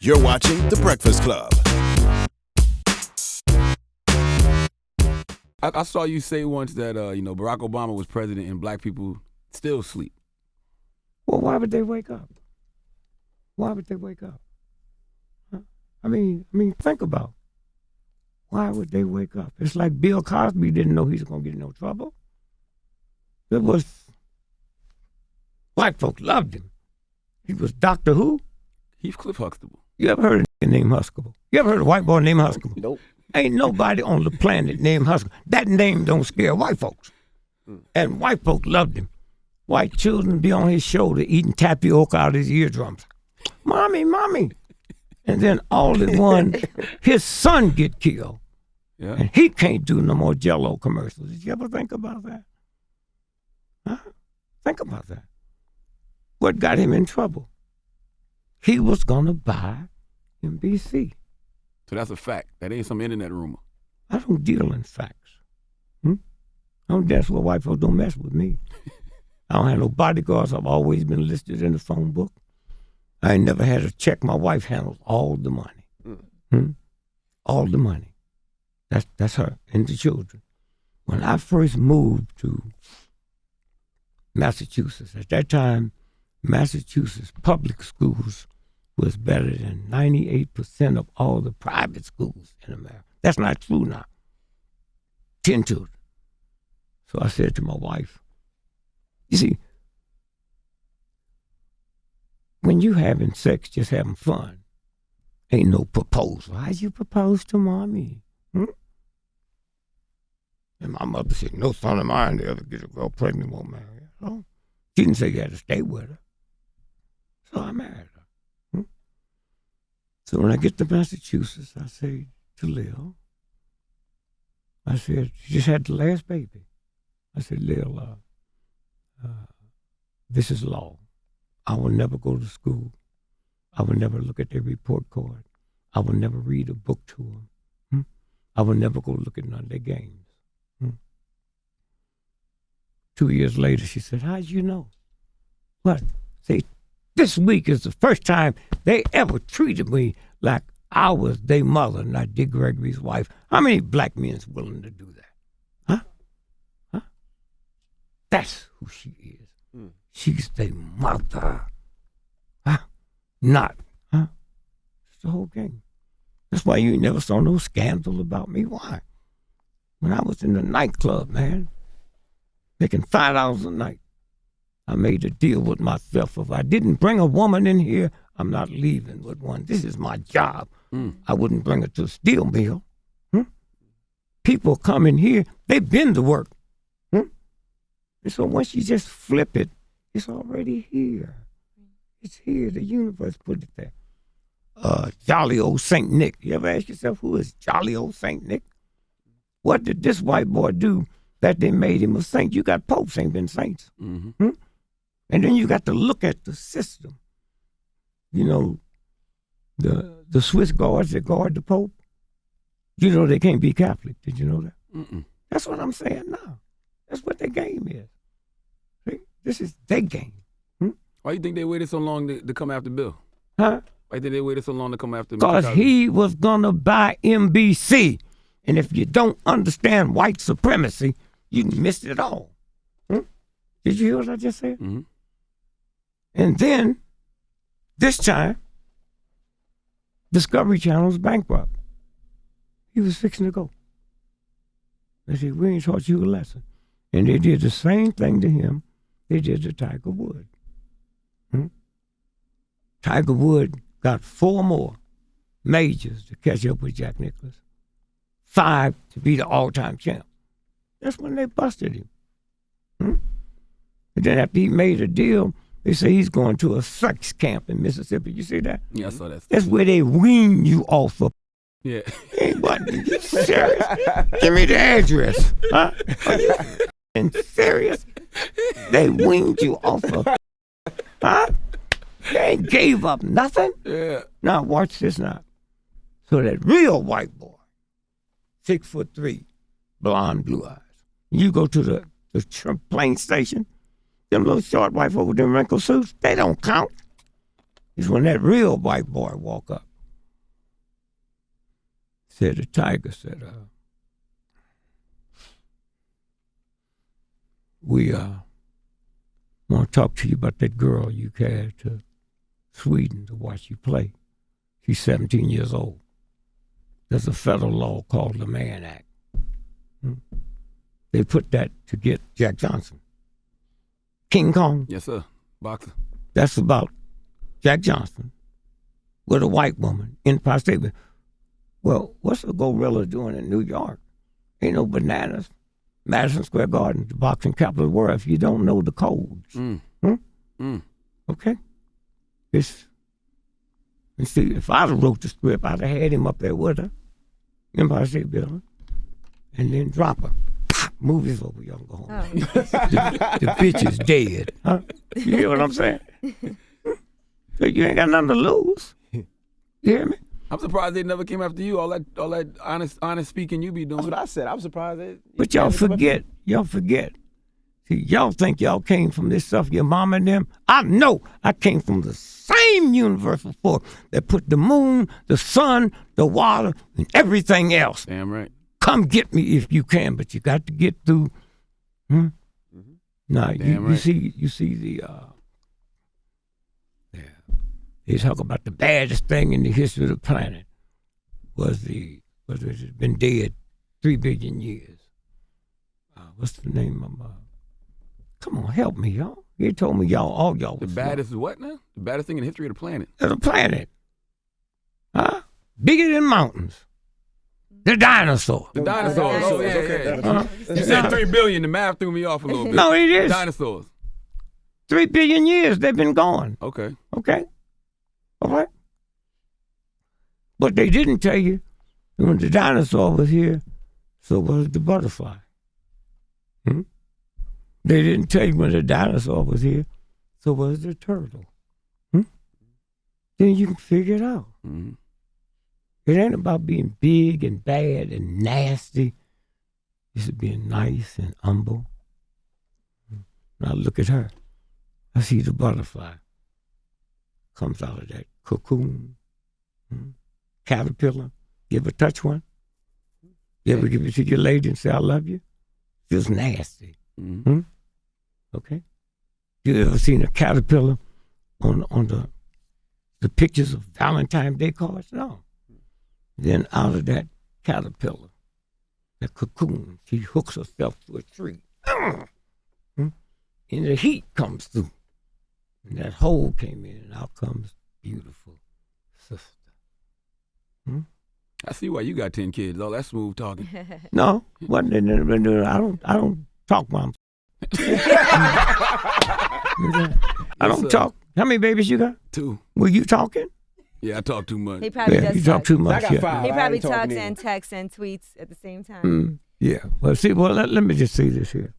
You're watching The Breakfast Club. I saw you say once that Barack Obama was president and black people still sleep. Well, why would they wake up? Why would they wake up? Huh? I mean, think about it. Why would they wake up? It's like Bill Cosby didn't know he was going to get in no trouble. It was, white folks loved him. He was Doctor Who. Heathcliff Huxtable. You ever heard of a named Huxtable? You ever heard of a white boy named Huxtable? Nope. Ain't nobody on the planet named Huxtable. That name don't scare white folks. And white folks loved him. White children be on his shoulder eating tapioca out of his eardrums. Mommy, mommy. And then all at one, his son get killed. Yeah. And he can't do no more Jell-O commercials. Did you ever think about that? Huh? Think about that. What got him in trouble? He was going to buy NBC. So that's a fact. That ain't some internet rumor. I don't deal in facts. That's why white folks don't mess with me. I don't have no bodyguards. I've always been listed in the phone book. I ain't never had a check. My wife handles all the money. All the money. That's her and the children. When I first moved to Massachusetts, at that time, Massachusetts public schools was better than 98% of all the private schools in America. That's not true now. 10 children. So I said to my wife, you see, when you having sex, just having fun, ain't no proposal. How'd you propose to mommy? And my mother said, no son of mine to ever get a girl pregnant won't marry her. So she didn't say you had to stay with her. So I married her. So when I get to Massachusetts, I say to Lil, I said, she just had the last baby. I said, Lil, this is law. I will never go to school. I will never look at their report card. I will never read a book to them. I will never go look at none of their games. 2 years later, she said, how'd you know? What? Say, this week is the first time they ever treated me like I was their mother, not Dick Gregory's wife. How many black men is willing to do that? Huh? That's who she is. She's their mother. Not. It's the whole game. That's why you ain't never saw no scandal about me. Why? When I was in the nightclub, man, making $5 a night, I made a deal with myself. If I didn't bring a woman in here, I'm not leaving with one. This is my job. I wouldn't bring her to a steel mill. People come in here, they've been to work. And so once you just flip it, it's already here. It's here. The universe put it there. Jolly old Saint Nick. You ever ask yourself, who is jolly old Saint Nick? What did this white boy do that they made him a saint? You got popes ain't been saints. And then you got to look at the system. You know, the Swiss guards that guard the Pope, you know they can't be Catholic. Did you know that? That's what I'm saying now. That's what their game is. See? This is their game. Why you think they waited so long to come after Bill? Huh? Why did they wait so long to come after Mr. Because Cosby? he was going to buy NBC. And if you don't understand white supremacy, you missed it all. Did you hear what I just said? And then, this time, Discovery Channel was bankrupt. He was fixing to go. They said, we ain't taught you a lesson. And they did the same thing to him they did to Tiger Woods. Tiger Woods got 4 more majors to catch up with Jack Nicklaus. 5 to be the all-time champ. That's when they busted him. And then after he made a deal, they say he's going to a sex camp in Mississippi. You see that? Yeah, I saw that. That's where they wean you off of. Yeah. Hey, what? You serious? Give me the address. Huh? Are you serious? They weaned you off of. Huh? They ain't gave up nothing. Yeah. Now watch this now. So that real white boy, 6'3", blonde, blue eyes. You go to the plane station, them little short white folk with them wrinkled suits, they don't count. It's when that real white boy walk up. said, the tiger said, we want to talk to you about that girl you carried to Sweden to watch you play. She's 17 years old. There's a federal law called the Mann Act. They put that to get Jack Johnson. King Kong. Yes, sir. Boxer. That's about Jack Johnson with a white woman in Empire State Building. Well, what's a gorilla doing in New York? Ain't no bananas. Madison Square Garden, the boxing capital of the world, if you don't know the codes. Okay? And see, if I'd have wrote the script, I'd have had him up there with her, Empire State Building, and then drop her. Movie's over, y'all go home. Oh. The bitch is dead. Huh? You hear what I'm saying? So you ain't got nothing to lose. You hear me? I'm surprised they never came after you. All that honest speaking you be doing. That's what I said. I'm surprised. But y'all forget. See, y'all think y'all came from this stuff, your mom and them. I know I came from the same universal force that put the moon, the sun, the water, and everything else. Damn right. Come get me if you can, but you got to get through. Now, you see the. They talk about the baddest thing in the history of the planet was it's been dead 3 billion years. What's the name of come on, help me, y'all. He told me all y'all The was baddest what now? The baddest thing in the history of the planet. of the planet. Huh? Bigger than mountains. The dinosaur. The dinosaurs. Oh, yeah, okay. yeah. You said 3 billion. The math threw me off a little bit. No, it is. Dinosaurs. 3 billion years they've been gone. Okay. Okay? All right? But they didn't tell you when the dinosaur was here, so was the butterfly. They didn't tell you when the dinosaur was here, so was the turtle. Then you can figure it out. Mm-hmm. It ain't about being big and bad and nasty. It's being nice and humble. Now look at her. I see the butterfly. Comes out of that cocoon. Caterpillar. You ever touch one? You ever give it to your lady and say, I love you? Feels nasty. Mm-hmm. Okay? You ever seen a caterpillar on the pictures of Valentine's Day cards? No. Then out of that caterpillar, that cocoon, she hooks herself to a tree. And the heat comes through. And that hole came in, and out comes beautiful sister. I see why you got 10 kids. All that smooth talking. No, I don't talk, Mom. I don't talk. How many babies you got? 2. Were you talking? Yeah, I talk too much. He probably does you talk too I much. got Yeah. 5. He I probably ain't talking talks either. and texts and tweets at the same time. Yeah. Well, let me just say this here.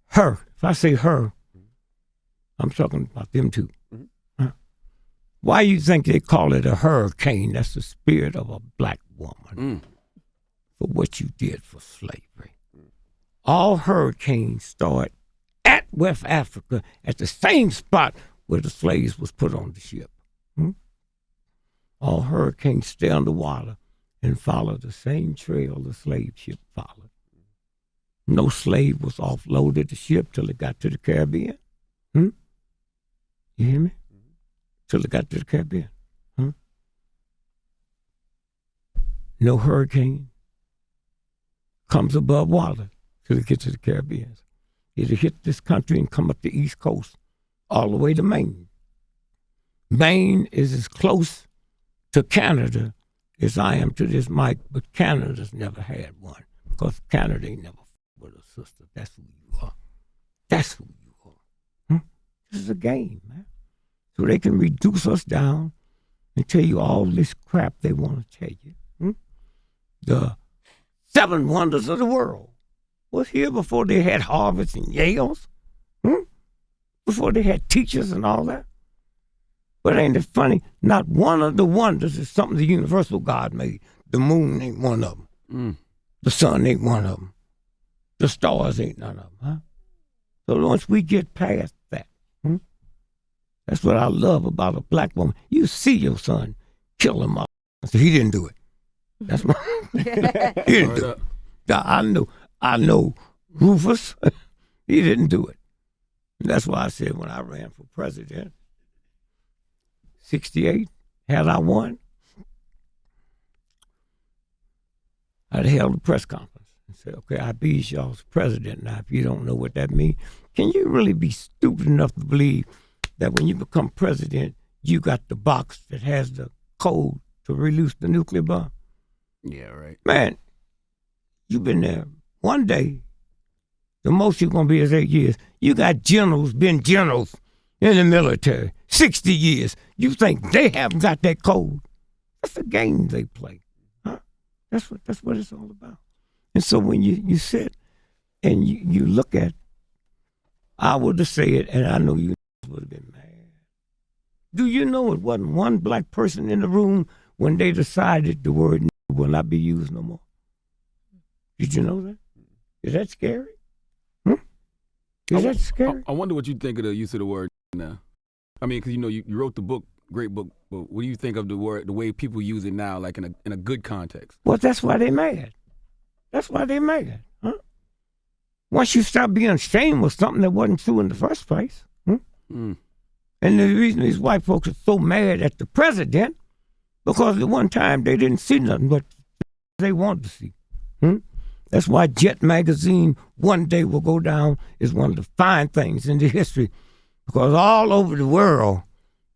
Her. If I say her, I'm talking about them two. Huh? Why you think they call it a hurricane? That's the spirit of a black woman for what you did for slavery. All hurricanes start at West Africa at the same spot where the slaves was put on the ship. All hurricanes stay underwater and follow the same trail the slave ship followed. No slave was offloaded the ship till it got to the Caribbean. You hear me? Till it got to the Caribbean. No hurricane comes above water till it gets to the Caribbean. It'll hit this country and come up the East Coast all the way to Maine. Maine is as close to Canada as I am to this mic, but Canada's never had one because Canada ain't never with a sister. That's who you are. That's who you are. This is a game, man. So they can reduce us down and tell you all this crap they want to tell you. The 7 wonders of the world was here before they had Harvards and Yales. Before they had teachers and all that. But ain't it funny? Not one of the wonders is something the universal God made. The moon ain't one of them. The sun ain't one of them. The stars ain't none of them. So once we get past that, that's what I love about a black woman. You see your son, kill him off. I said, he didn't do it. That's my, he didn't do it. I know Rufus, he didn't do it. And that's why I said when I ran for president, 68, had I won, I'd held a press conference and said, okay, I be y'all's president now. If you don't know what that means, can you really be stupid enough to believe that when you become president, you got the box that has the code to release the nuclear bomb? Yeah, right. Man, you've been there one day. The most you're going to be is 8 years. You got generals, been generals in the military, 60 years. You think they haven't got that code? That's the game they play. Huh? That's what it's all about. And so when you sit and you look at, I would have said it, and I know you would have been mad. Do you know it wasn't one black person in the room when they decided the word will not be used no more? Did you know that? Is that scary? Is that scary? I wonder what you think of the use of the word now. I mean, because you wrote the book, great book, but what do you think of the word, the way people use it now, like in a good context? Well, that's why they mad. That's why they mad. Huh? Once you stop being ashamed of something that wasn't true in the first place. And the reason these white folks are so mad at the president, because at one time they didn't see nothing but they wanted to see. That's why Jet Magazine one day will go down as one of the fine things in the history, because all over the world,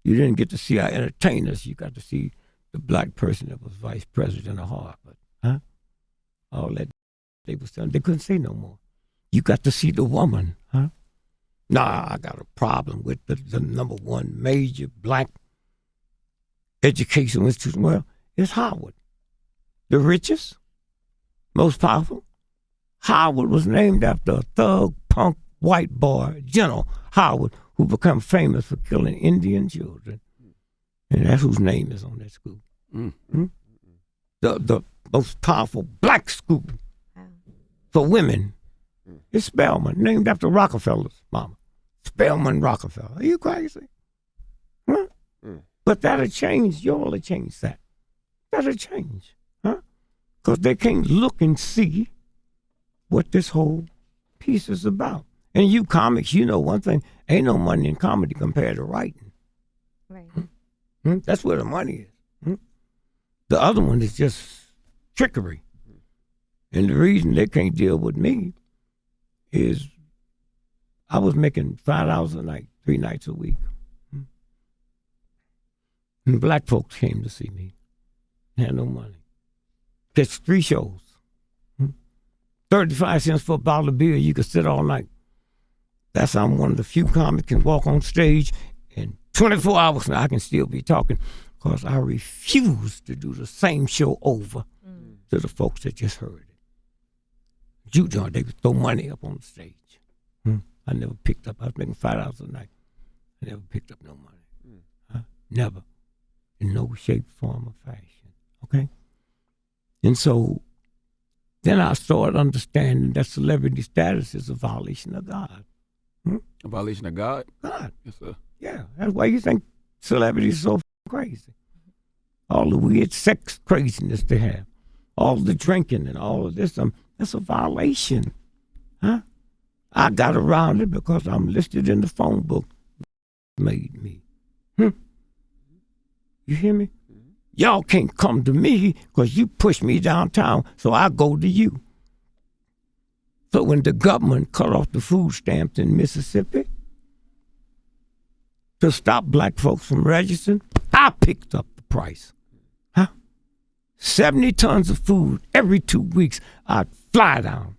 you didn't get to see our entertainers. You got to see the black person that was vice president of Harvard. All that they was done. They couldn't say no more. You got to see the woman. Nah, I got a problem with the number one major black educational institution. Well, it's Howard. The richest, most powerful. Howard was named after a thug, punk, white boy, General Howard, who became famous for killing Indian children. And that's whose name is on that school. The most powerful black school for women is Spelman, named after Rockefeller's mama. Spelman Rockefeller. Are you crazy? Huh? But that'll change. Y'all will change that. That'll change. Because they can't look and see what this whole piece is about. And you comics, you know one thing, ain't no money in comedy compared to writing. Right. That's where the money is. The other one is just trickery. And the reason they can't deal with me is I was making $5 a night, 3 nights a week. And black folks came to see me. Had no money. Catch 3 shows. 35 cents for a bottle of beer, you could sit all night. That's how I'm one of the few comics can walk on stage and 24 hours now I can still be talking, because I refuse to do the same show over to the folks that just heard it. Juke joint, they would throw money up on the stage. I never picked up. I was making $5 a night. I never picked up no money. Never. In no shape, form, or fashion. Okay? And so then I started understanding that celebrity status is a violation of God. A violation of God? God. Yes, sir. Yeah, that's why you think celebrities are so crazy. All the weird sex craziness they have. All the drinking and all of this. That's a violation. I got around it because I'm listed in the phone book. Made me. You hear me? Y'all can't come to me because you push me downtown, so I go to you. So when the government cut off the food stamps in Mississippi to stop black folks from registering, I picked up the price. 70 tons of food every 2 weeks, I'd fly down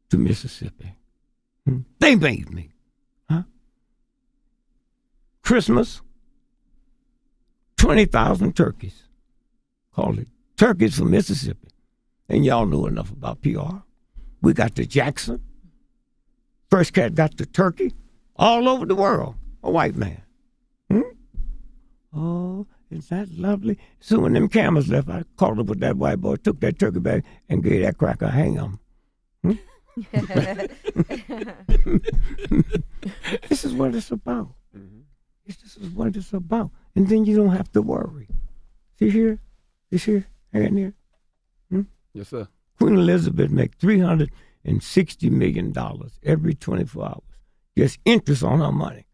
to Mississippi. They made me. Christmas, 20,000 turkeys. Called it Turkeys for Mississippi. And y'all know enough about PR. We got the Jackson. First cat got the turkey. All over the world. A white man. Oh, is that lovely? So when them cameras left, I called up with that white boy, took that turkey bag, and gave that cracker a hang-em. This is what it's about. This is what it's about. And then you don't have to worry. See here? This here, and here. Yes, sir. Queen Elizabeth make $360 million every 24 hours. Just interest on her money.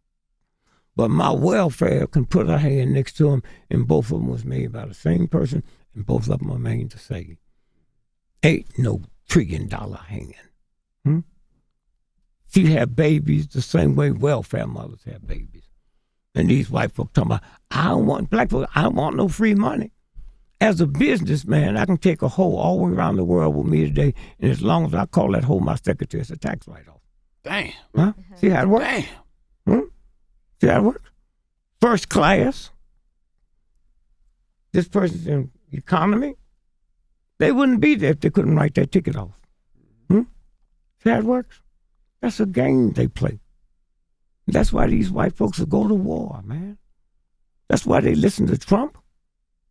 But my welfare can put her hand next to them, and both of them was made by the same person, and both of them are made the same. Ain't no $1 trillion hand. She had babies the same way welfare mothers have babies. And these white folks talking about, black folks, I don't want no free money. As a businessman, I can take a hoe all the way around the world with me today, and as long as I call that hoe my secretary, it's a tax write-off. Damn. Huh? See how it works? Damn. See how it works? First class. This person's in economy. They wouldn't be there if they couldn't write that ticket off. See how it works? That's a game they play. That's why these white folks will go to war, man. That's why they listen to Trump.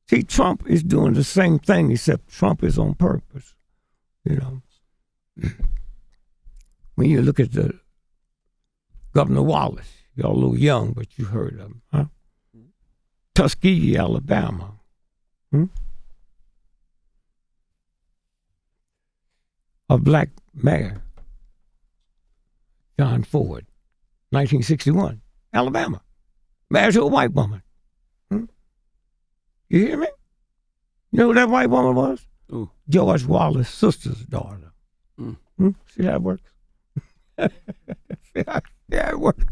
See, Trump is doing the same thing, except Trump is on purpose, you know. When you look at the Governor Wallace, y'all a little young, but you heard of him, huh? Tuskegee, Alabama. A black mayor, John Ford, 1961, Alabama, married to a white woman. You hear me? You know who that white woman was? Ooh. George Wallace's sister's daughter. See how it works? See how it works?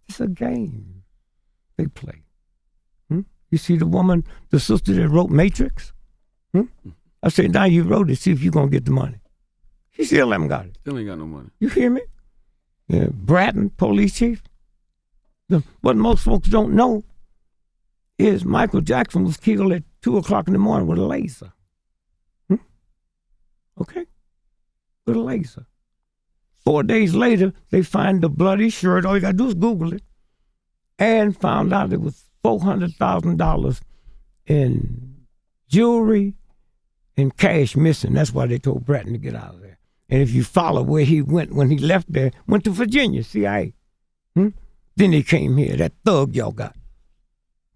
It's a game they play. You see the woman, the sister that wrote Matrix? I said, now you wrote it, see if you're going to get the money. She still haven't got it. Still ain't got no money. You hear me? Yeah, Bratton, police chief. What most folks don't know is Michael Jackson was killed at 2 o'clock in the morning with a laser. Okay? With a laser. 4 days later, they find the bloody shirt. All you got to do is Google it. And found out it was $400,000 in jewelry and cash missing. That's why they told Bratton to get out of there. And if you follow where he went when he left there, went to Virginia, CIA. Then he came here. That thug y'all got.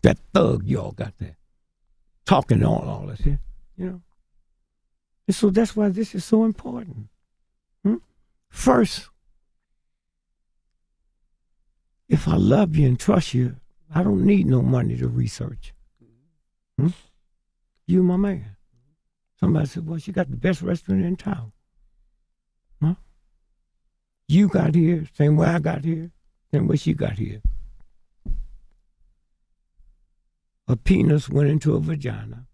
That thug y'all got there. Talking on all this here, you know. And so that's why this is so important. First, if I love you and trust you, I don't need no money to research. You my man. Somebody said, well, she got the best restaurant in town. You got here, same way I got here, same way she got here. A penis went into a vagina,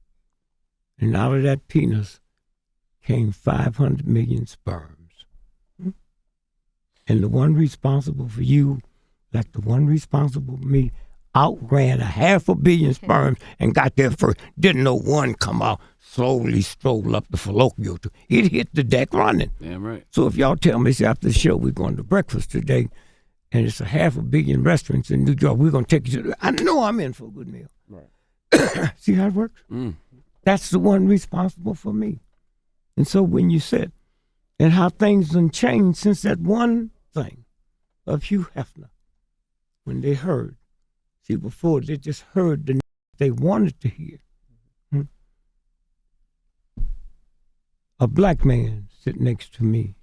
and out of that penis came 500 million sperms. And the one responsible for you, like the one responsible for me, outran 500 million sperms and got there first. Didn't know one come out, slowly stroll up the fallopian tube. It hit the deck running. Damn right. So if y'all tell me, after the show, we're going to breakfast today, and it's 500 million restaurants in New York, we're going to take you to I know I'm in for a good meal. Right. See how it works? That's the one responsible for me. And so when you said, and how things done changed since that one thing of Hugh Hefner, when they heard, see, before they just heard the they wanted to hear. A black man sitting next to me,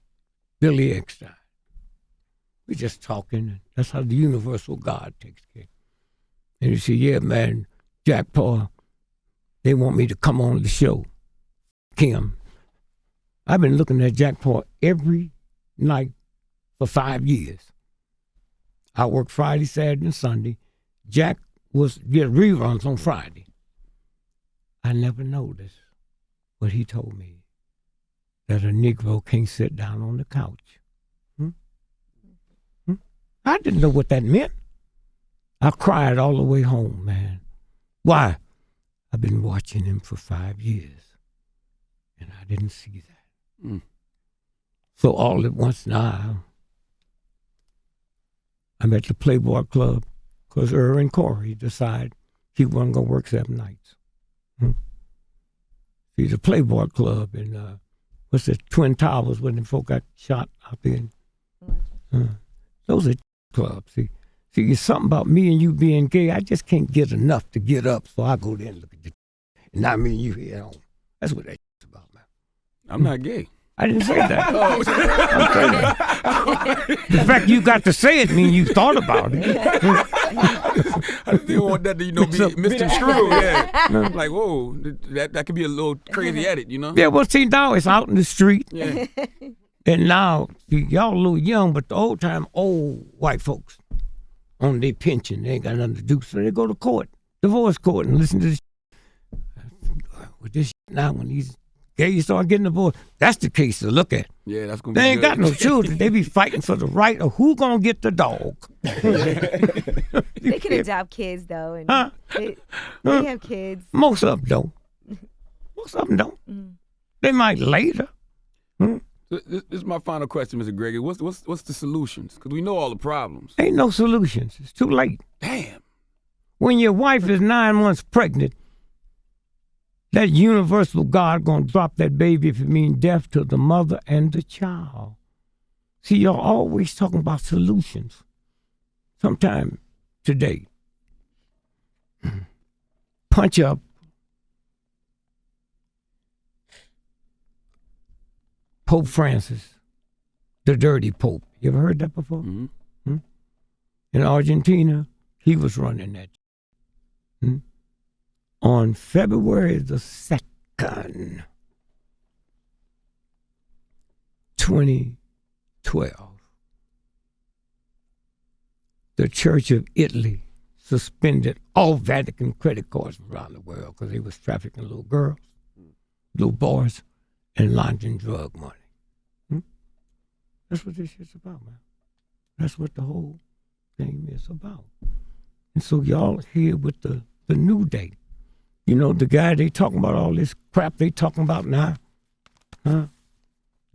Billy Eckstein. We just talking. That's how the universal God takes care. And he said, yeah, man, Jack Paul, they want me to come on the show. Kim, I've been looking at Jack Paul every night for 5 years. I work Friday, Saturday, and Sunday. Jack was get reruns on Friday. I never noticed what he told me, that a Negro can't sit down on the couch. I didn't know what that meant. I cried all the way home, man. Why? I've been watching him for 5 years, and I didn't see that. So all at once now, I'm at the Playboy Club because Earl and Corey decided he wasn't going to work 7 nights. See, the Playboy Club in, what's the Twin Towers when the folk got shot out there? Those are clubs. See, it's something about me and you being gay. I just can't get enough to get up, so I go there and look at the. And not me and you here at home. That's what that's about, man. I'm not gay. I didn't say that. The fact you got to say it means you thought about it. I didn't want that to, be misconstrued. Yeah. Like, whoa, that could be a little crazy at it, Yeah, well, see, now it's out in the street. Yeah. And now, see, y'all a little young, but the old white folks on their pension, they ain't got nothing to do, so they go to court, divorce court, and listen to this. With this now, when these gays start getting divorced, that's the case to look at. Yeah, that's gonna be They ain't good. got no children. They be fighting for the right of who gonna get the dog. They can adopt kids though, and Huh? they have kids. Most of them don't. Most of them don't. They might later. So this is my final question, Mr. Gregory. What's the solutions? Because we know all the problems. Ain't no solutions. It's too late. Damn. When your wife is 9 months pregnant, that universal God gonna drop that baby if it means death to the mother and the child. See, y'all always talking about solutions. Sometime today, punch up Pope Francis, the dirty Pope. You ever heard that before? Mm-hmm. In Argentina, he was running that. On February the 2nd, 2012, the Church of Italy suspended all Vatican credit cards around the world because they was trafficking little girls, little boys, and laundering drug money. That's what this shit's about, man. That's what the whole thing is about. And so y'all here with the new day. You know, the guy they talking about all this crap they talking about now, the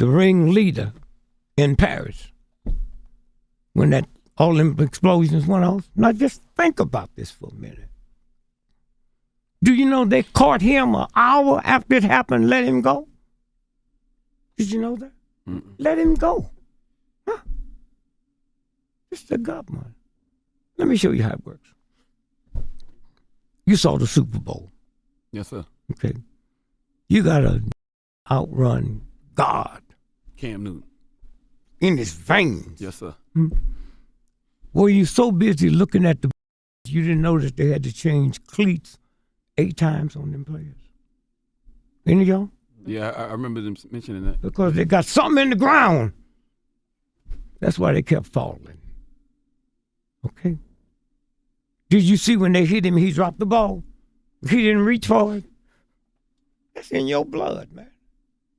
ringleader in Paris, when all them explosions went off. Now just think about this for a minute. Do you know they caught him an hour after it happened, let him go? Did you know that? Mm-mm. Let him go. Huh? It's the government. Let me show you how it works. You saw the Super Bowl. Yes, sir. Okay. You got to outrun God Cam Newton. in his veins. Yes, sir. Were you so busy looking at the you didn't notice they had to change cleats 8 times on them players? Any of y'all? Yeah, I remember them mentioning that. Because they got something in the ground. That's why they kept falling. Okay. Did you see when they hit him, he dropped the ball? He didn't reach for it. That's in your blood, man.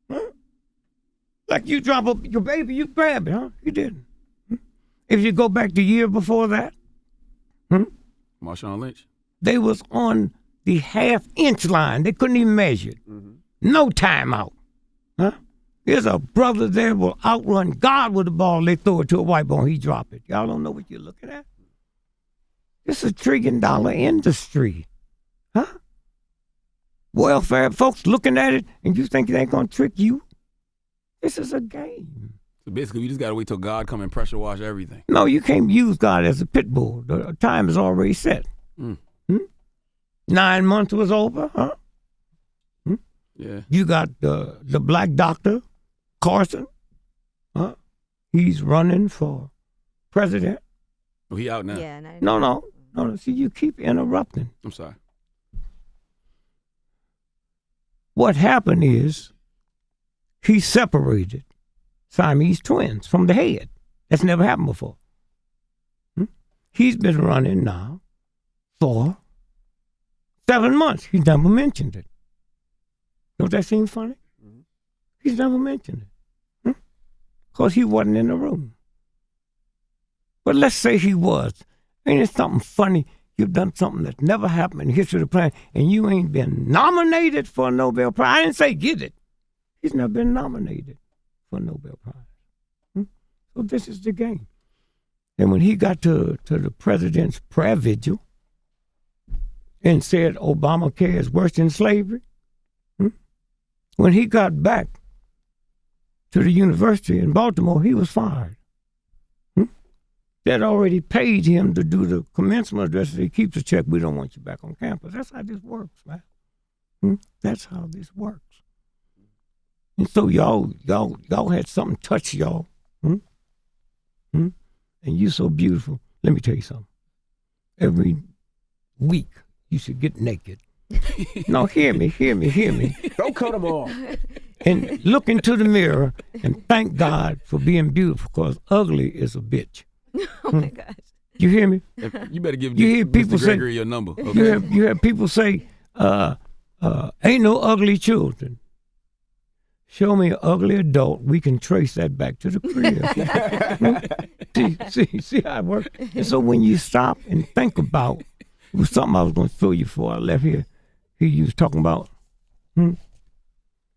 Huh? Like you drop your baby, you grab it, huh? You didn't. If you go back the year before that, Marshawn Lynch. they was on the half-inch line. They couldn't even measure it. No timeout. Huh? Here's a brother there will outrun God with the ball. They throw it to a white ball, he drop it. Y'all don't know what you're looking at? It's $1 trillion industry. Huh? Welfare folks looking at it, and you think they ain't gonna trick you? This is a game. So basically, we just gotta wait till God come and pressure wash everything. No, you can't use God as a pit bull. The time is already set. 9 months was over, huh? Yeah. You got the black doctor, Carson. Huh? He's running for president. Oh, he out now. Yeah. No. See, you keep interrupting. I'm sorry. What happened is he separated Siamese twins from the head. That's never happened before. He's been running now for 7 months. He never mentioned it. Don't that seem funny? He's never mentioned it. Because he wasn't in the room. But let's say he was. Ain't it something funny? You've done something that's never happened in the history of the planet, and you ain't been nominated for a Nobel Prize. I didn't say get it. He's never been nominated for a Nobel Prize. So this is the game. And when he got to the president's prayer vigil and said Obamacare is worse than slavery, when he got back to the university in Baltimore, he was fired. That already paid him to do the commencement address. He keeps a check. We don't want you back on campus. That's how this works, man. That's how this works. And so y'all had something touch y'all. And you so beautiful. Let me tell you something. Every week you should get naked. No, hear me. Don't cut them off. And look into the mirror and thank God for being beautiful, because ugly is a bitch. Oh my gosh. You hear me? You better give You hear people Mr. Gregory your number. Okay? You have people say, ain't no ugly children. Show me an ugly adult, we can trace that back to the crib. See how it works? And so when you stop and think about, it was something I was going to show you before I left here. You was talking about,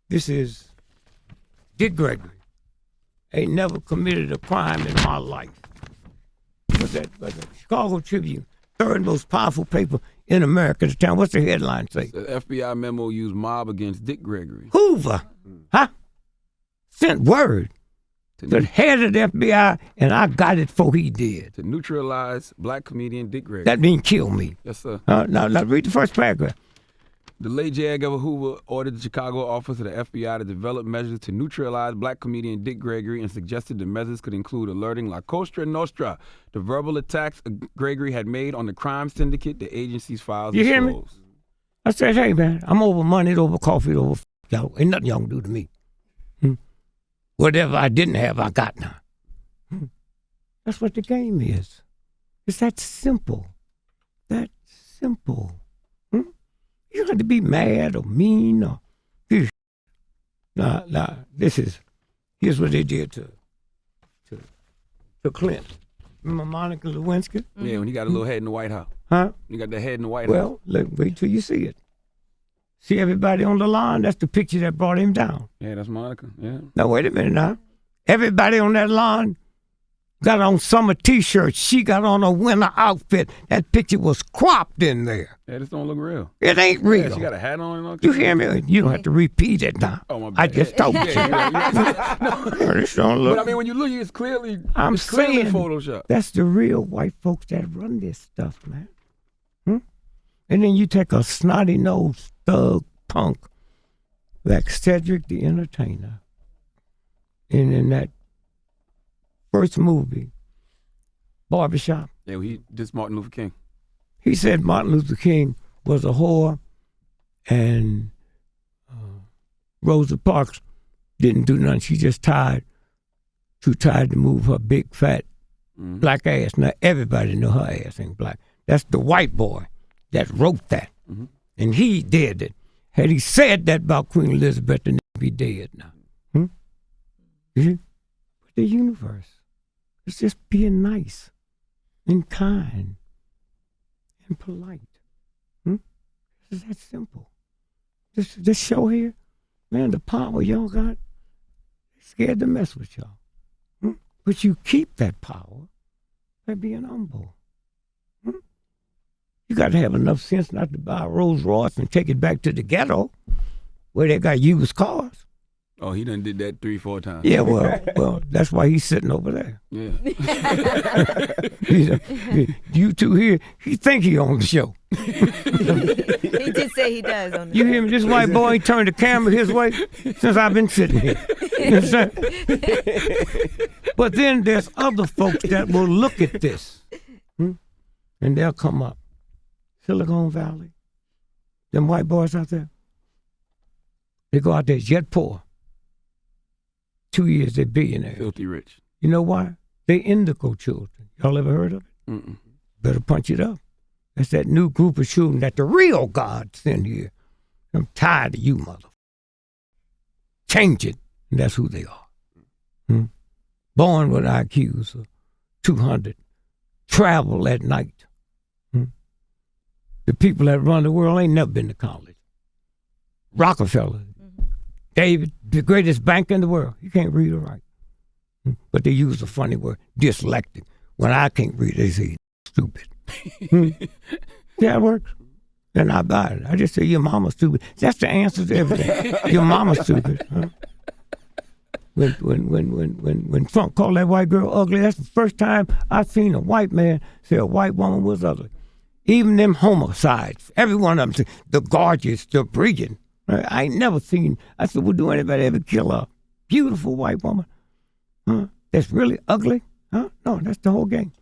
this is Dick Gregory. Ain't never committed a crime in my life. But the Chicago Tribune, third most powerful paper in America at the time. What's the headline say? The FBI memo used mob against Dick Gregory. Hoover, sent word to the head of the FBI, and I got it before he did. To neutralize black comedian Dick Gregory. That means kill me. Yes, sir. Now read the first paragraph. The late J. Edgar Hoover ordered the Chicago office of the FBI to develop measures to neutralize black comedian Dick Gregory and suggested the measures could include alerting La Cosa Nostra to verbal attacks Gregory had made on the crime syndicate the agency's files You hear me? disclosed. I said, hey, man, I'm over money, over coffee, over y'all. Ain't nothing y'all can do to me. Whatever I didn't have, I got now. That's what the game is. It's that simple. That simple. You don't have to be mad or mean or... Now, here's what they did to Clinton. Remember Monica Lewinsky? Yeah, when he got a little head in the White House. Huh? You got the head in the White House. Well, wait till you see it. See everybody on the line? That's the picture that brought him down. Yeah, that's Monica. Yeah. Now, wait a minute now. Everybody on that line got on summer T-shirts. She got on a winter outfit. That picture was cropped in there. Yeah, this don't look real. It ain't real. Yeah, she got a hat on and all. You hear me? You don't have to repeat it now. Oh, my bad. I just told you. This don't look. But I mean, when you look, it's clearly I'm it's clearly saying Photoshop. that's the real white folks that run this stuff, man. And then you take a snotty-nosed thug punk like Cedric the Entertainer, and in that first movie, Barbershop, Yeah, well, he dissed Martin Luther King. he said Martin Luther King was a whore, and Rosa Parks didn't do nothing. She just too tired to move her big fat black ass. Now everybody know her ass ain't black. That's the white boy that wrote that, and he did it. Had he said that about Queen Elizabeth, then he'd be dead now. But the universe is just being nice and kind and polite. It's that simple. This show here, man, the power y'all got, scared to mess with y'all. But you keep that power by being humble. You got to have enough sense not to buy a Rolls Royce and take it back to the ghetto where they got used cars. Oh, he done did that 3-4 times. Yeah, well, that's why he's sitting over there. Yeah. You two here, he think he on the show. He did say he does on the You hear me? This white boy ain't turned the camera his way since I've been sitting here. You understand? But then there's other folks that will look at this, and they'll come up. Silicon Valley, them white boys out there, they go out there jet poor. 2 years, they're billionaires. Filthy rich. You know why? They indigo children. Y'all ever heard of it? Mm-mm. Better punch it up. That's that new group of children that the real God sent here. I'm tired of you, mother. Change it, and that's who they are. Born with IQs of 200, travel at night. The people that run the world ain't never been to college. Rockefeller, David, the greatest banker in the world, he can't read or write. But they use a funny word, dyslexic. When I can't read, they say stupid. See how it works? And I buy it. I just say your mama's stupid. That's the answer to everything. Your mama's stupid. Huh? When Trump called that white girl ugly, that's the first time I've seen a white man say a white woman was ugly. Even them homicides, every one of them, the gorgeous, the brilliant. I ain't never seen, I said, would do anybody ever kill a beautiful white woman? That's really ugly? No, that's the whole game.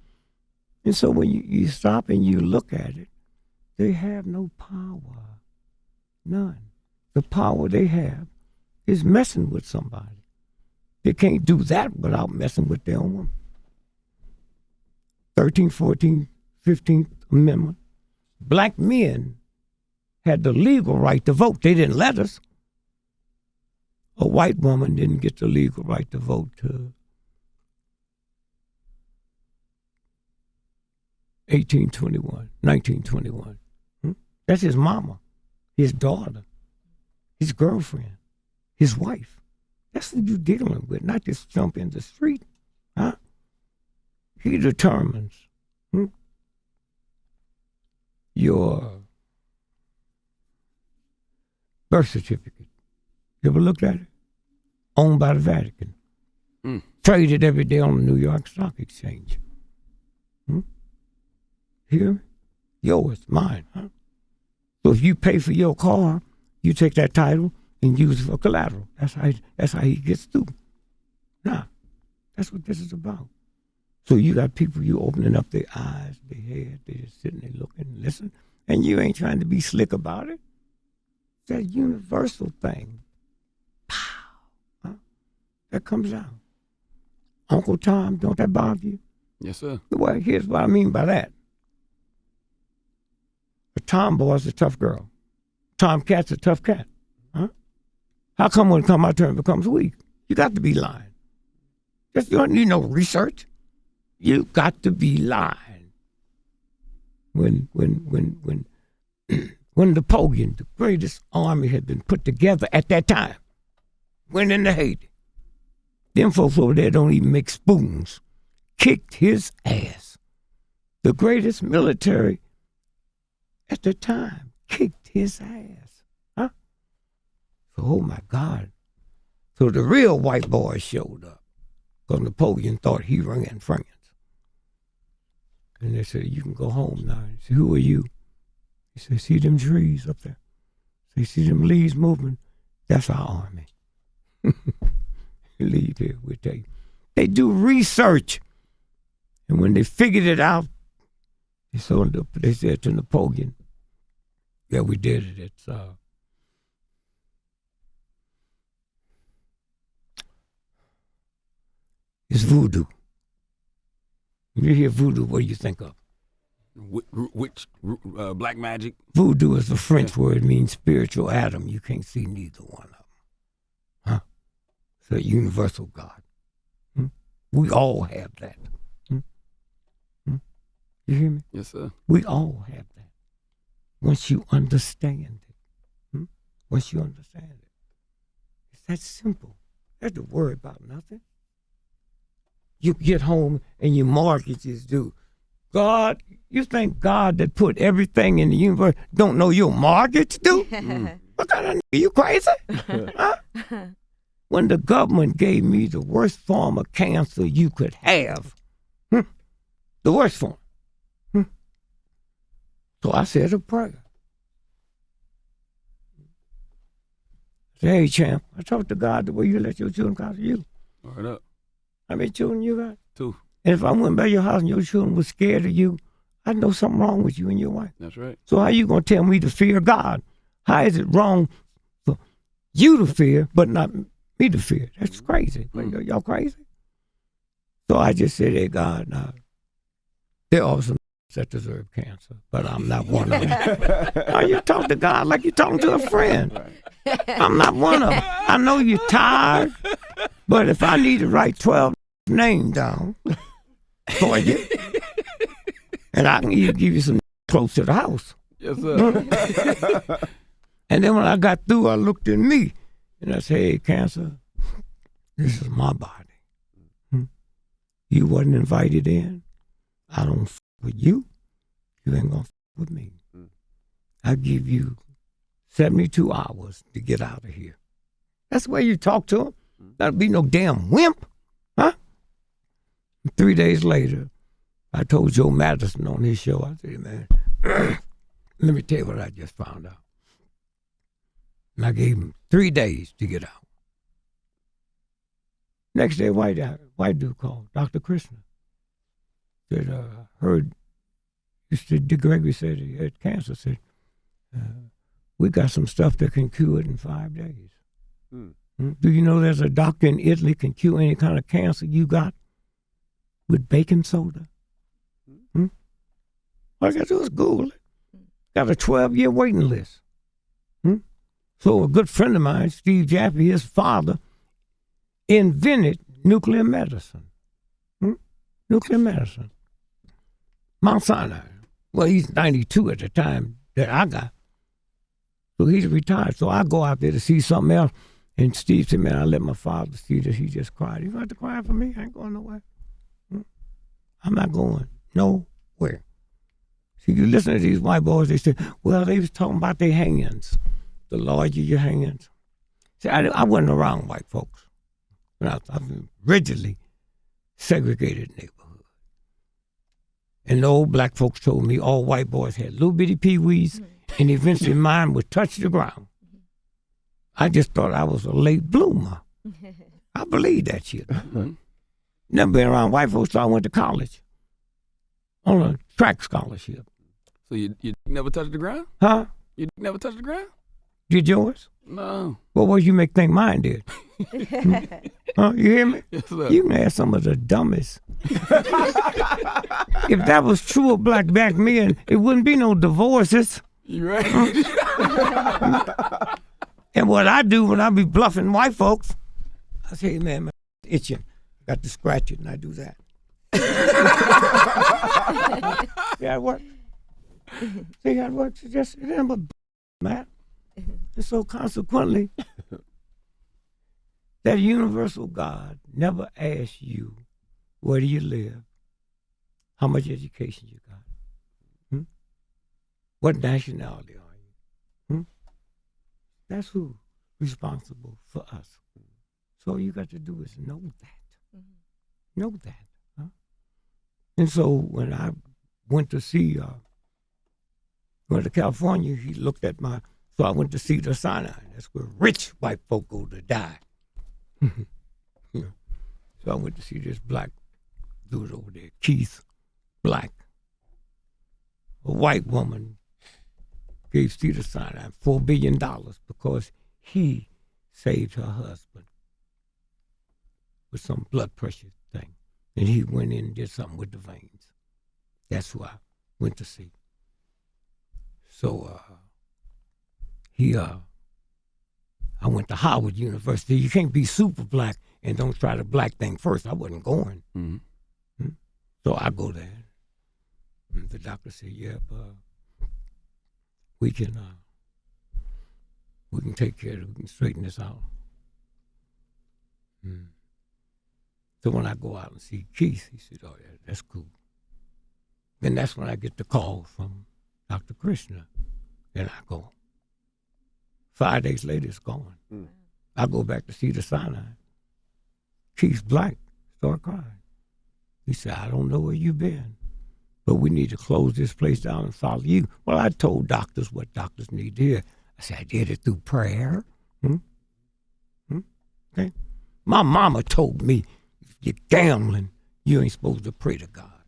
And so when you stop and you look at it, they have no power. None. The power they have is messing with somebody. They can't do that without messing with their own woman. 13th, 14th, 15th Amendment. Black men had the legal right to vote. They didn't let us. A white woman didn't get the legal right to vote till 1921. That's his mama, his daughter, his girlfriend, his wife. That's who you're dealing with, not just jump in the street. He determines your birth certificate. You ever looked at it? Owned by the Vatican. Traded every day on the New York Stock Exchange. Hear me? Yours, mine. So if you pay for your car, you take that title and use it for collateral. That's how he gets through. Nah, that's what this is about. So you got people, you opening up their eyes, their head, they just sitting there looking, listening, and you ain't trying to be slick about it. It's that universal thing. Pow! That comes out. Uncle Tom, don't that bother you? Yes, sir. Well, here's what I mean by that. A tomboy's a tough girl. Tomcat's a tough cat. How come when it comes my turn it becomes weak? You got to be lying. You don't need no research. You got to be lying. When Napoleon, the greatest army had been put together at that time, went into Haiti. Them folks over there don't even make spoons. Kicked his ass. The greatest military at the time kicked his ass. So, oh my God. So the real white boys showed up because Napoleon thought he ran France. And they said, you can go home now. He said, who are you? He said, see them trees up there? They see them leaves moving? That's our army. Leave here, we'll tell you. They do research. And when they figured it out, they said to Napoleon, yeah, we did it. It's voodoo. When you hear voodoo, what do you think of? Which black magic? Voodoo is a French word. It means spiritual Adam. You can't see neither one of them. It's a universal God. We all have that. You hear me? Yes, sir. We all have that. Once you understand it. Once you understand it. It's that simple. You don't have to worry about nothing. You get home and your mortgages due. God, you think God that put everything in the universe don't know your mortgage due? What kind of you crazy? When the government gave me the worst form of cancer you could have, the worst form. So I said a prayer. I said, hey, champ, I talked to God the way you let your children come to you. Word up. How many children you got? 2. And if I went by your house and your children were scared of you, I know something wrong with you and your wife. That's right. So how you going to tell me to fear God? How is it wrong for you to fear, but not me to fear? That's crazy. Y'all crazy? So I just said, hey, God, there are some that deserve cancer, but I'm not one of them. Now you talk to God like you're talking to a friend. I'm not one of them. I know you're tired, but if I need to write 12 names down for you, and I can even give you some close to the house. Yes, sir. And then when I got through, I looked at me, and I said, hey, cancer, this is my body. You wasn't invited in. I don't f with you. You ain't gonna f with me. I give you 72 hours to get out of here. That's the way you talk to him. That'll be no damn wimp. 3 days later, I told Joe Madison on his show, I said, man, Let me tell you what I just found out. And I gave him 3 days to get out. Next day, white dude called, Dr. Krishna. Said, heard, Gregory said he had cancer. Said, we got some stuff that can cure it in 5 days. Do you know there's a doctor in Italy can cure any kind of cancer you got with baking soda? All I got to do is Google it. Got a 12-year waiting list. So a good friend of mine, Steve Jaffe, his father, invented nuclear medicine. Nuclear medicine. Mount Sinai. Well, he's 92 at the time that I got. So he's retired. So I go out there to see something else. And Steve said, man, I let my father see that. He just cried. You don't have to cry for me. I ain't going nowhere. I'm not going nowhere. See, you listen to these white boys, they say, well, they was talking about their hands. The larger your hands. See, I wasn't around white folks. I was in rigidly segregated neighborhood. And the old black folks told me all white boys had little bitty peewees, and eventually mine would touch the ground. I just thought I was a late bloomer. I believe that shit. Never been around white folks, so I went to college on a track scholarship. So you never touched the ground? Huh? You never touched the ground? Did yours? No. Well, what you make think mine did? Huh? You hear me? Yes, sir. You can ask some of the dumbest. If that was true of black men, it wouldn't be no divorces. You right? And what I do when I be bluffing white folks, I say, hey, man, my itching. I got to scratch it, and I do that. See how it works? See how it works? It's just, it ain't but man. And so consequently, that universal God never asks you, where do you live? How much education you got? What nationality are you? That's who's responsible for us. So all you got to do is know that. Know that. Huh? And so when I went to see, went to California, he looked at so I went to see the Sinai. That's where rich white folk go to die. So I went to see this black dude over there, Keith Black. A white woman gave Cedar Sinai $4 billion because he saved her husband with some blood pressure thing. And he went in and did something with the veins. That's who I went to see. So I went to Howard University. You can't be super black and don't try the black thing first. I wasn't going. So I go there. And the doctor said, yeah, we can take care of it. We can straighten this out. So when I go out and see Keith, he said, oh, yeah, that's cool. Then that's when I get the call from Dr. Krishna. Then I go. 5 days later, it's gone. I go back to see the Sinai. Keith Black started crying. He said, I don't know where you've been, but we need to close this place down and follow you. Well, I told doctors what doctors need to hear. I said, I did it through prayer. Okay. My mama told me, if you're gambling, you ain't supposed to pray to God.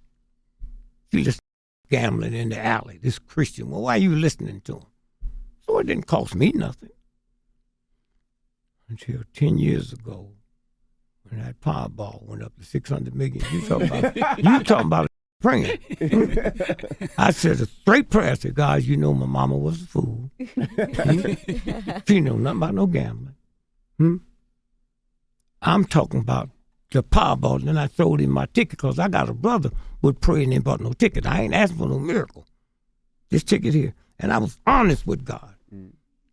You listen to gambling in the alley, this Christian, well, why are you listening to him? So it didn't cost me nothing. Until 10 years ago, when that Powerball went up to 600 million, you talking about praying. I said a straight prayer. I said, God, you know my mama was a fool. She know nothing about no gambling. I'm talking about the Powerball, and then I throwed in my ticket because I got a brother would pray and ain't bought no ticket. I ain't asking for no miracle. This ticket here. And I was honest with God.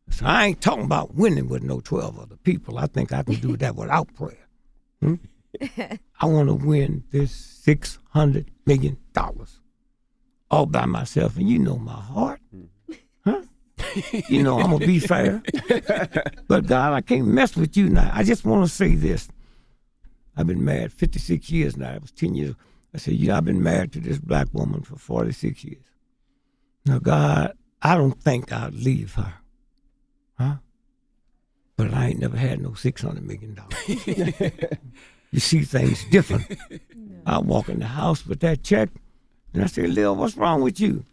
So I ain't talking about winning with no 12 other people. I think I can do that without prayer. I want to win this $600 million all by myself. And you know my heart. Huh? You know I'm going to be fair. But God, I can't mess with you now. I just want to say this. I've been married 56 years now. It was 10 years. I said, I've been married to this black woman for 46 years. Now, God, I don't think I'll leave her. Huh? But I ain't never had no $600 million. You see things different. I walk in the house with that check, and I say, Lil, what's wrong with you?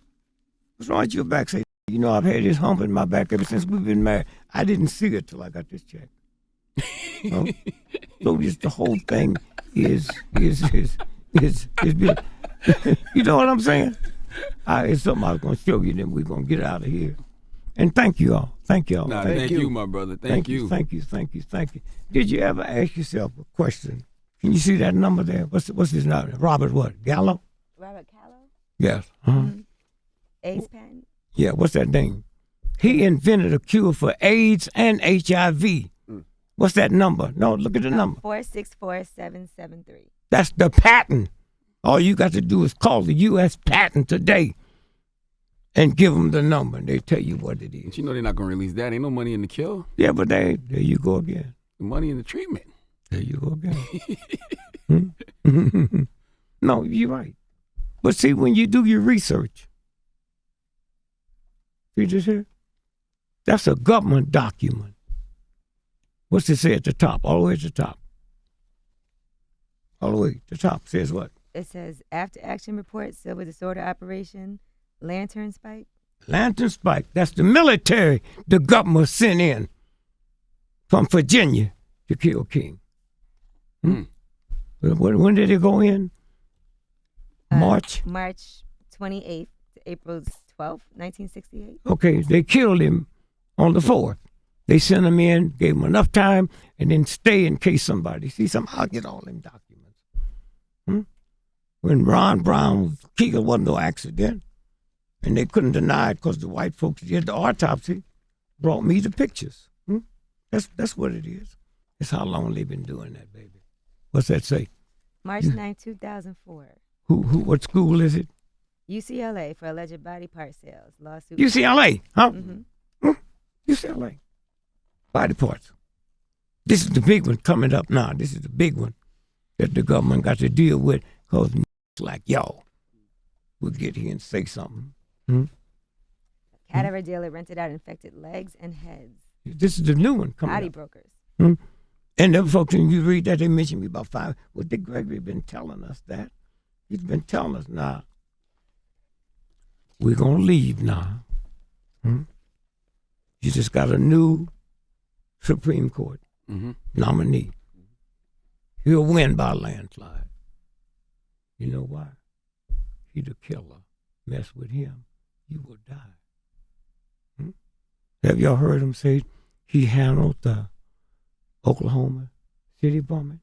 What's wrong with your back? Say, you know, I've had this hump in my back ever since we've been married. I didn't see it till I got this check. So just the whole thing is been, you know what I'm saying? It's something I was going to show you, then we're going to get out of here. And thank you all. Thank you all. Nah, thank you, my brother. Thank you. Thank you. Did you ever ask yourself a question? Can you see that number there? What's his name? Robert what? Gallo? Robert Callow? Yes. AIDS patent? Yeah, what's that name? He invented a cure for AIDS and HIV. What's that number? No, look at the number. 464773. That's the patent. All you got to do is call the U.S. patent today and give them the number, and they tell you what it is. But you know they're not going to release that. Ain't no money in the cure. Yeah, but there you go again. The money in the treatment. There you go again. No, you're right. But see, when you do your research, see this here? That's a government document. What's it say at the top? All the way at the top. All the way at the top says what? It says, after action report, silver disorder operation, lantern spike. Lantern spike. That's the military the government sent in from Virginia to kill King. When did it go in? March 28th to April 12th, 1968. Okay, they killed him on the 4th. They sent him in, gave him enough time, and then stay in case somebody see something. I'll get all them documents. When Ron Brown was killed, wasn't no accident, and they couldn't deny it because the white folks did the autopsy, brought me the pictures. That's what it is. That's how long they've been doing that, baby. What's that say? March 9, 2004. What school is it? UCLA for alleged body part sales. Lawsuit. UCLA, huh? Mm-hmm. UCLA. Body parts. This is the big one coming up now. This is the big one that the government got to deal with because like y'all will get here and say something. Cadaver dealer rented out infected legs and heads. This is the new one coming Body up. brokers. And them folks, when you read that, they mentioned me about 5. Well, Dick Gregory been telling us that. He's been telling us, now, we're going to leave now. You just got a new Supreme Court nominee. He'll win by a landslide. You know why? He the killer. Mess with him, you will die. Have y'all heard him say he handled the Oklahoma City bombing?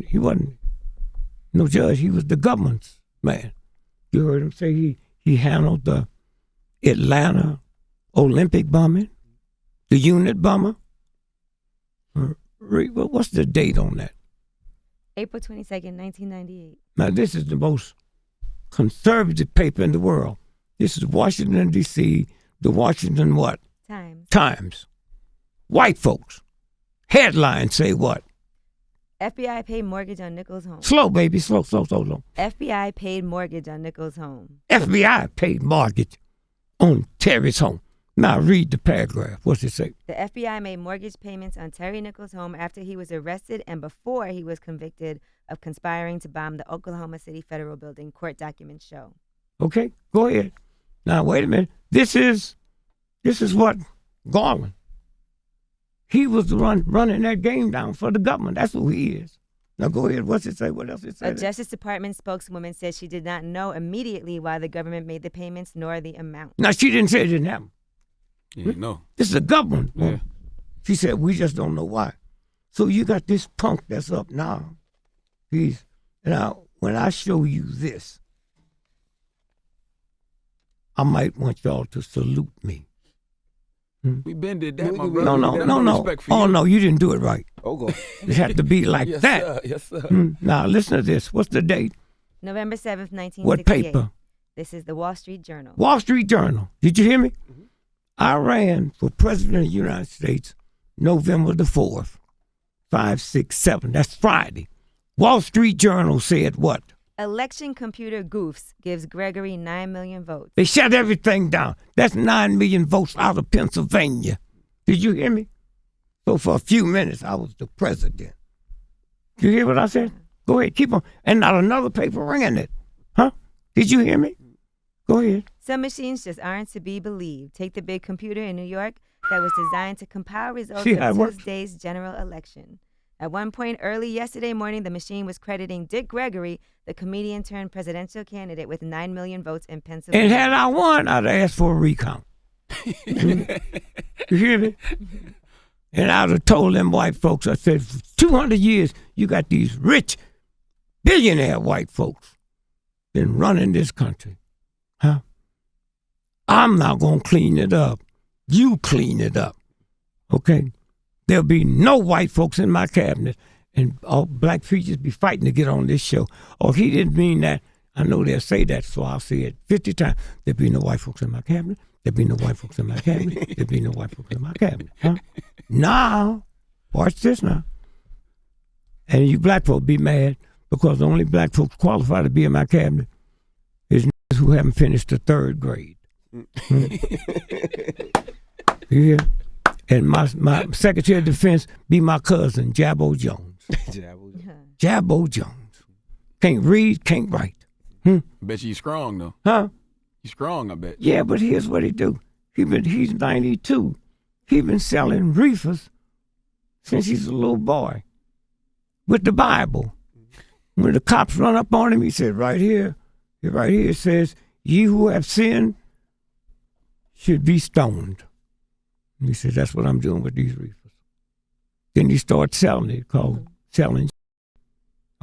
He wasn't no judge. He was the government's man. You heard him say he handled the Atlanta Olympic bombing, the unit bomber. What's the date on that? April 22nd, 1998. Now, this is the most conservative paper in the world. This is Washington, D.C., the Washington what? Times. White folks. Headlines say what? FBI paid mortgage on Nichols' home. Slow, baby, slow. FBI paid mortgage on Nichols' home. FBI paid mortgage on Terry's home. Now read the paragraph. What's it say? The FBI made mortgage payments on Terry Nichols' home after he was arrested and before he was convicted of conspiring to bomb the Oklahoma City Federal Building, court documents show. Okay, go ahead. Now, wait a minute. This is what? Garland. He was the one running that game down for the government. That's who he is. Now, go ahead. What's it say? What else it say? A Justice Department spokeswoman said she did not know immediately why the government made the payments nor the amount. Now, she didn't say it didn't happen. Yeah, no. This is a government. Yeah. She said, we just don't know why. So you got this punk that's up now. Now, when I show you this, I might want y'all to salute me. We been did that, my brother. No. Oh, no, you didn't do it right. Okay. It had to be like Yes, that. sir. Yes, sir. Now, listen to this. What's the date? November 7th, 1968. What paper? This is the Wall Street Journal. Wall Street Journal. Did you hear me? I ran for president of the United States November the 4th, 5, 6, 7. That's Friday. Wall Street Journal said what? Election computer goofs gives Gregory 9 million votes. They shut everything down. That's 9 million votes out of Pennsylvania. Did you hear me? So for a few minutes, I was the president. Did you hear what I said? Go ahead, keep on. And not another paper ringing it. Huh? Did you hear me? Go ahead. Some machines just aren't to be believed. Take the big computer in New York that was designed to compile results of Tuesday's general election. At one point early yesterday morning, the machine was crediting Dick Gregory, the comedian turned presidential candidate, with 9 million votes in Pennsylvania. And had I won, I'd have asked for a recount. You hear me? And I'd have told them white folks, I said, for 200 years, you got these rich, billionaire white folks been running this country. Huh? I'm not going to clean it up. You clean it up. Okay? There'll be no white folks in my cabinet, and all black preachers be fighting to get on this show. Oh, he didn't mean that. I know they'll say that, so I'll say it 50 times. There'll be no white folks in my cabinet. There'll be no white folks in my cabinet. There'll be no white folks in my cabinet. Huh? Now, watch this now. And you black folks be mad because the only black folks qualified to be in my cabinet is who haven't finished the 3rd grade. You hear? And my Secretary of Defense be my cousin, Jabbo Jones. Jabbo Jones. Can't read, can't write. Bet you strong, though. Huh? You strong, I bet. Yeah, but here's what he do. He's 92. He been selling reefers since he's a little boy with the Bible. When the cops run up on him, he said, right here it says, ye who have sinned should be stoned. And he said, that's what I'm doing with these reefers. Then he started selling it, called selling.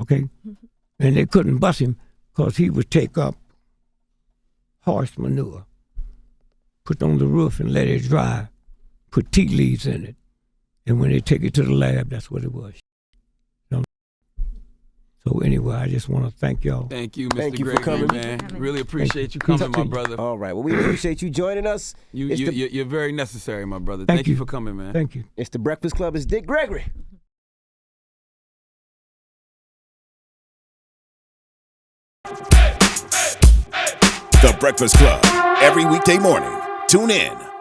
Okay? And they couldn't bust him because he would take up horse manure, put on the roof and let it dry, put tea leaves in it. And when they take it to the lab, that's what it was. So anyway, I just want to thank y'all. Thank you, Mr. Thank you Gregory, for coming. man. Really appreciate you coming, my brother. All right. Well, we appreciate you joining us. You're very necessary, my brother. Thank you you for coming, man. Thank you. It's the Breakfast Club. It's Dick Gregory. The Breakfast Club. Every weekday morning. Tune in.